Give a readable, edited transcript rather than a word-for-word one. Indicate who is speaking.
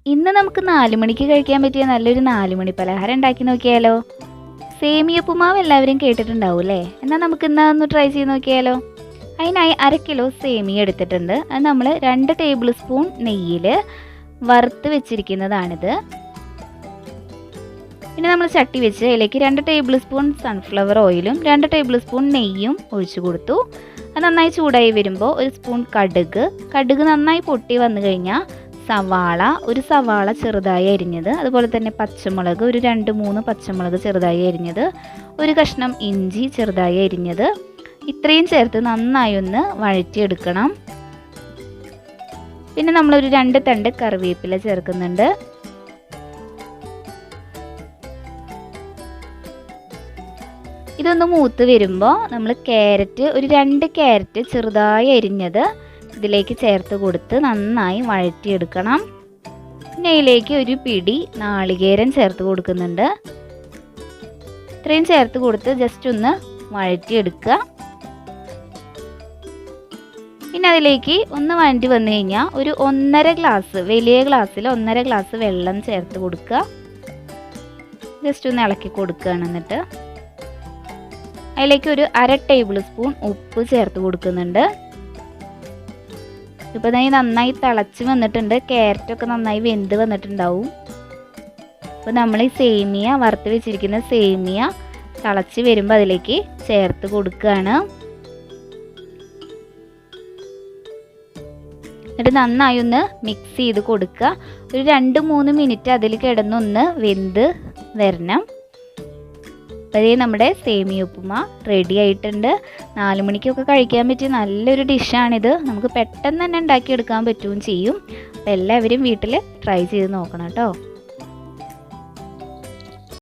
Speaker 1: ഇന്ന് നമുക്ക് 4 മണിക്ക് കഴിക്കാൻ പറ്റിയ നല്ലൊരു 4 മണി പലഹാരം ഉണ്ടാക്കി നോക്കിയാലോ? സേമിയ ഉപ്പുമാവ് എല്ലാവരും കേട്ടിട്ടുണ്ടാവും അല്ലേ? എന്നാൽ നമുക്ക് ഇന്ന് ഒന്ന് ട്രൈ ചെയ്ത് നോക്കിയാലോ? അതിനായി 1/2 കിലോ സേമിയ എടുത്തിട്ടുണ്ട്. അത് നമ്മൾ 2 ടേബിൾ സ്പൂൺ നെയ്യിൽ വറുത്ത് വെച്ചിരിക്കുന്നതാണിത്. പിന്നെ നമ്മൾ ചട്ടി വെച്ച് അതിലേക്ക് 2 ടേബിൾ സ്പൂൺ സൺഫ്ലവർ ഓയിലും 2 ടേബിൾ സ്പൂൺ നെയ്യും ഒഴിച്ചു കൊടുത്തു. അത് നന്നായി ചൂടായി വരുമ്പോൾ 1 സ്പൂൺ കടുക് നന്നായി പൊട്ടി വന്നു കഴിഞ്ഞാൽ ഒരു സവാള ചെറുതായി അരിഞ്ഞത്, അതുപോലെ തന്നെ പച്ചമുളക് ഒരു 2-3 പച്ചമുളക് ചെറുതായി അരിഞ്ഞത്, ഒരു കഷ്ണം ഇഞ്ചി ചെറുതായി അരിഞ്ഞത്, ഇത്രയും ചേർത്ത് നന്നായി ഒന്ന് വഴറ്റിയെടുക്കണം. പിന്നെ നമ്മളൊരു 2 തണ്ട് കറിവേപ്പില ചേർക്കുന്നുണ്ട്. ഇതൊന്ന് മൂത്ത് വരുമ്പോൾ നമ്മൾ ഒരു 2 ക്യാരറ്റ് ചെറുതായി അരിഞ്ഞത് ഇതിലേക്ക് ചേർത്ത് കൊടുത്ത് നന്നായി വഴറ്റിയെടുക്കണം. പിന്നെ ഇതിലേക്ക് ഒരു പിടി നാളികേരം ചേർത്ത് കൊടുക്കുന്നുണ്ട്. ഇത്രയും ചേർത്ത് കൊടുത്ത് ജസ്റ്റ് ഒന്ന് വഴറ്റിയെടുക്കുക. പിന്നെ അതിലേക്ക് ഒന്ന് വഴറ്റി വന്നു കഴിഞ്ഞാൽ ഒരു 1.5 ഗ്ലാസ്, വലിയ ഗ്ലാസ്സിൽ 1.5 ഗ്ലാസ് വെള്ളം ചേർത്ത് കൊടുക്കുക. ജസ്റ്റ് ഒന്ന് ഇളക്കി കൊടുക്കുകയാണ്. എന്നിട്ട് അതിലേക്ക് ഒരു 1/2 ടേബിൾ സ്പൂൺ ഉപ്പ് ചേർത്ത് കൊടുക്കുന്നുണ്ട്. ഇപ്പോൾ നന്നായി തിളച്ച് വന്നിട്ടുണ്ട്. ക്യാരറ്റൊക്കെ നന്നായി വെന്ത് വന്നിട്ടുണ്ടാവും. അപ്പോൾ നമ്മൾ ഈ വറുത്ത് വെച്ചിരിക്കുന്ന സേമിയ തിളച്ച് വരുമ്പോൾ അതിലേക്ക് ചേർത്ത് കൊടുക്കുകയാണ്. എന്നിട്ട് നന്നായി ഒന്ന് മിക്സ് ചെയ്ത് കൊടുക്കുക. ഒരു 2-3 മിനിറ്റ് അതിൽ കിടന്നൊന്ന് വെന്ത് വരണം. അപ്പോൾ നമ്മുടെ സേമിയ ഉപ്പുമാ റെഡി ആയിട്ടുണ്ട്. 4 മണിക്കൊക്കെ കഴിക്കാൻ പറ്റിയ നല്ലൊരു ഡിഷാണിത്. നമുക്ക് പെട്ടെന്ന് തന്നെ ഉണ്ടാക്കിയെടുക്കാൻ പറ്റുകയും ചെയ്യും. അപ്പോൾ എല്ലാവരും വീട്ടിൽ ട്രൈ ചെയ്ത് നോക്കണം കേട്ടോ.